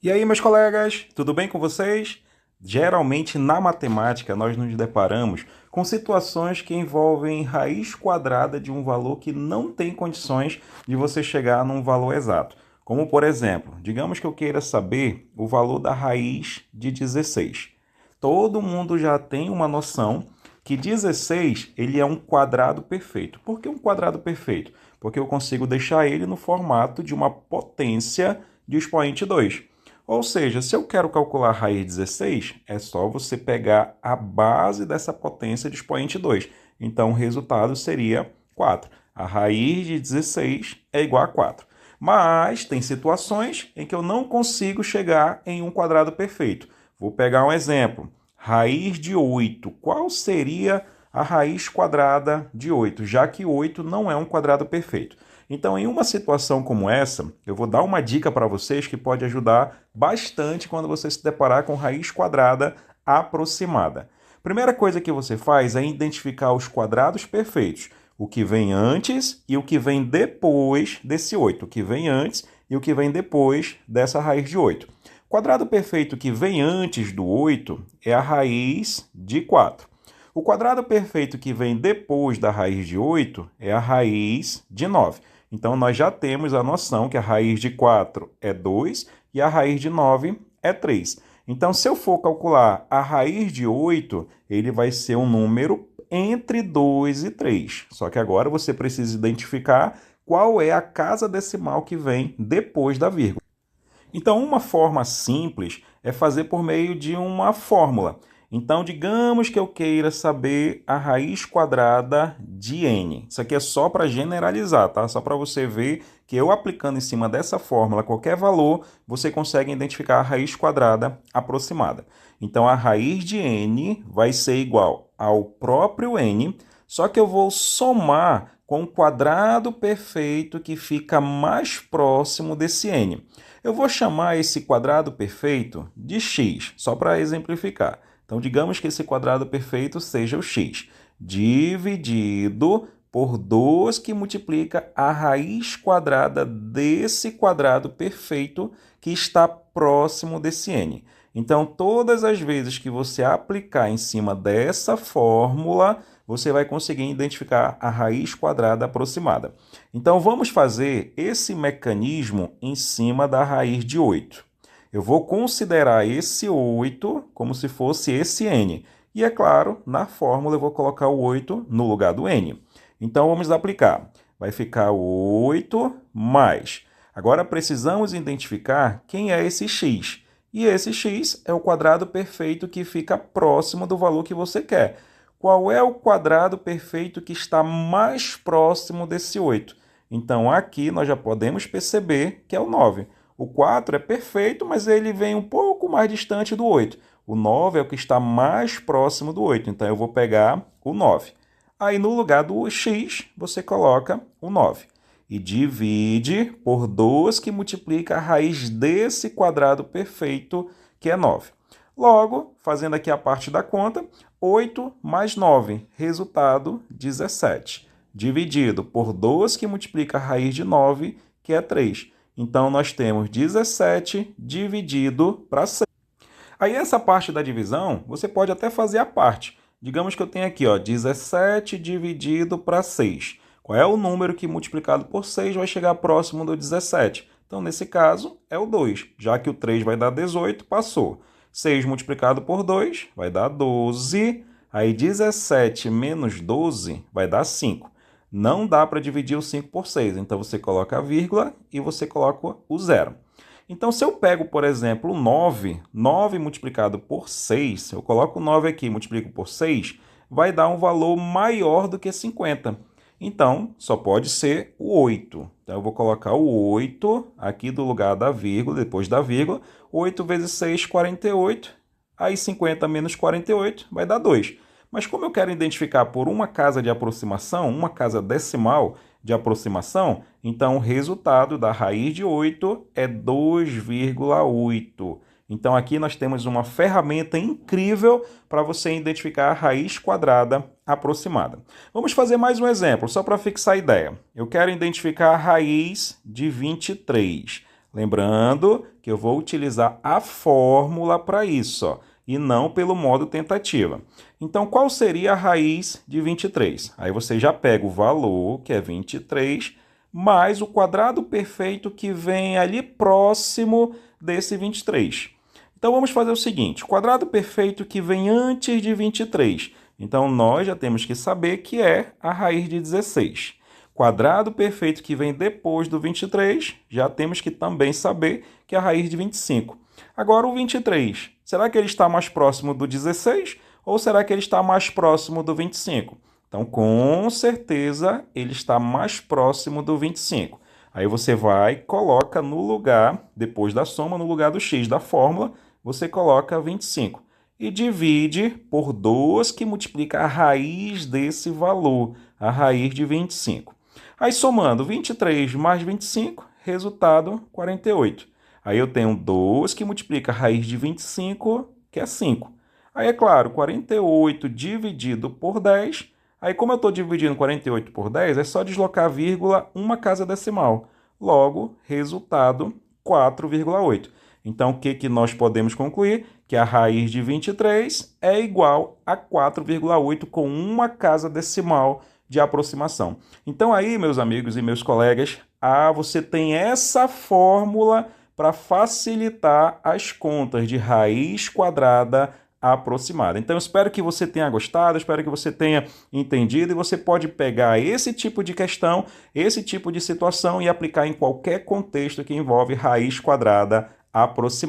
E aí, meus colegas, tudo bem com vocês? Geralmente, na matemática, nós nos deparamos com situações que envolvem raiz quadrada de um valor que não tem condições de você chegar num valor exato. Como, por exemplo, digamos que eu queira saber o valor da raiz de 16. Todo mundo já tem uma noção que 16 ele é um quadrado perfeito. Por que um quadrado perfeito? Porque eu consigo deixar ele no formato de uma potência de expoente 2. Ou seja, se eu quero calcular a raiz de 16, é só você pegar a base dessa potência de expoente 2. Então, o resultado seria 4. A raiz de 16 é igual a 4. Mas tem situações em que eu não consigo chegar em um quadrado perfeito. Vou pegar um exemplo. Raiz de 8. Qual seria a raiz quadrada de 8? Já que 8 não é um quadrado perfeito. Então, em uma situação como essa, eu vou dar uma dica para vocês que pode ajudar bastante quando você se deparar com raiz quadrada aproximada. Primeira coisa que você faz é identificar os quadrados perfeitos, o que vem antes e o que vem depois desse 8, o que vem antes e o que vem depois dessa raiz de 8. O quadrado perfeito que vem antes do 8 é a raiz de 4. O quadrado perfeito que vem depois da raiz de 8 é a raiz de 9. Então, nós já temos a noção que a raiz de 4 é 2 e a raiz de 9 é 3. Então, se eu for calcular a raiz de 8, ele vai ser um número entre 2 e 3. Só que agora você precisa identificar qual é a casa decimal que vem depois da vírgula. Então, uma forma simples é fazer por meio de uma fórmula. Então, digamos que eu queira saber a raiz quadrada de n. Isso aqui é só para generalizar, tá? Só para você ver que eu aplicando em cima dessa fórmula qualquer valor, você consegue identificar a raiz quadrada aproximada. Então, a raiz de n vai ser igual ao próprio n, só que eu vou somar com o quadrado perfeito que fica mais próximo desse n. Eu vou chamar esse quadrado perfeito de x, só para exemplificar. Então, digamos que esse quadrado perfeito seja o x, dividido por 2, que multiplica a raiz quadrada desse quadrado perfeito que está próximo desse n. Então, todas as vezes que você aplicar em cima dessa fórmula, você vai conseguir identificar a raiz quadrada aproximada. Então, vamos fazer esse mecanismo em cima da raiz de 8. Eu vou considerar esse 8 como se fosse esse n. E, é claro, na fórmula eu vou colocar o 8 no lugar do n. Então, vamos aplicar. Vai ficar 8 mais. Agora, precisamos identificar quem é esse x. E esse x é o quadrado perfeito que fica próximo do valor que você quer. Qual é o quadrado perfeito que está mais próximo desse 8? Então, aqui nós já podemos perceber que é o 9. O 4 é perfeito, mas ele vem um pouco mais distante do 8. O 9 é o que está mais próximo do 8, então eu vou pegar o 9. Aí, no lugar do x, você coloca o 9. E divide por 2, que multiplica a raiz desse quadrado perfeito, que é 9. Logo, fazendo aqui a parte da conta, 8 mais 9, resultado 17. Dividido por 2, que multiplica a raiz de 9, que é 3. Então, nós temos 17 dividido para 6. Aí, essa parte da divisão, você pode até fazer a parte. Digamos que eu tenho aqui, 17 dividido para 6. Qual é o número que multiplicado por 6 vai chegar próximo do 17? Então, nesse caso, é o 2. Já que o 3 vai dar 18, passou. 6 multiplicado por 2 vai dar 12. Aí, 17 menos 12 vai dar 5. Não dá para dividir o 5 por 6, então você coloca a vírgula e você coloca o zero. Então, se eu pego, por exemplo, o 9, 9 multiplicado por 6, eu coloco o 9 aqui e multiplico por 6, vai dar um valor maior do que 50. Então, só pode ser o 8. Então, eu vou colocar o 8 aqui do lugar da vírgula, depois da vírgula. 8 vezes 6, 48. Aí, 50 menos 48 vai dar 2. Mas como eu quero identificar por uma casa de aproximação, uma casa decimal de aproximação, então o resultado da raiz de 8 é 2,8. Então aqui nós temos uma ferramenta incrível para você identificar a raiz quadrada aproximada. Vamos fazer mais um exemplo, só para fixar a ideia. Eu quero identificar a raiz de 23. Lembrando que eu vou utilizar a fórmula para isso, ó, e não pelo modo tentativa. Então, qual seria a raiz de 23? Aí você já pega o valor, que é 23, mais o quadrado perfeito que vem ali próximo desse 23. Então, vamos fazer o seguinte, o quadrado perfeito que vem antes de 23. Então, nós já temos que saber que é a raiz de 16. Quadrado perfeito que vem depois do 23, já temos que também saber que é a raiz de 25. Agora, o 23, será que ele está mais próximo do 16 ou será que ele está mais próximo do 25? Então, com certeza, ele está mais próximo do 25. Aí você vai, coloca no lugar, depois da soma, no lugar do x da fórmula, você coloca 25. E divide por 2, que multiplica a raiz desse valor, a raiz de 25. Aí, somando 23 mais 25, resultado 48. Aí eu tenho 2 que multiplica a raiz de 25, que é 5. Aí, é claro, 48 dividido por 10. Aí, como eu estou dividindo 48 por 10, é só deslocar a vírgula uma casa decimal. Logo, resultado 4,8. Então, o que nós podemos concluir? Que a raiz de 23 é igual a 4,8 com uma casa decimal de aproximação. Então, aí, meus amigos e meus colegas, você tem essa fórmula para facilitar as contas de raiz quadrada aproximada. Então, eu espero que você tenha gostado, espero que você tenha entendido e você pode pegar esse tipo de questão, esse tipo de situação e aplicar em qualquer contexto que envolve raiz quadrada aproximada.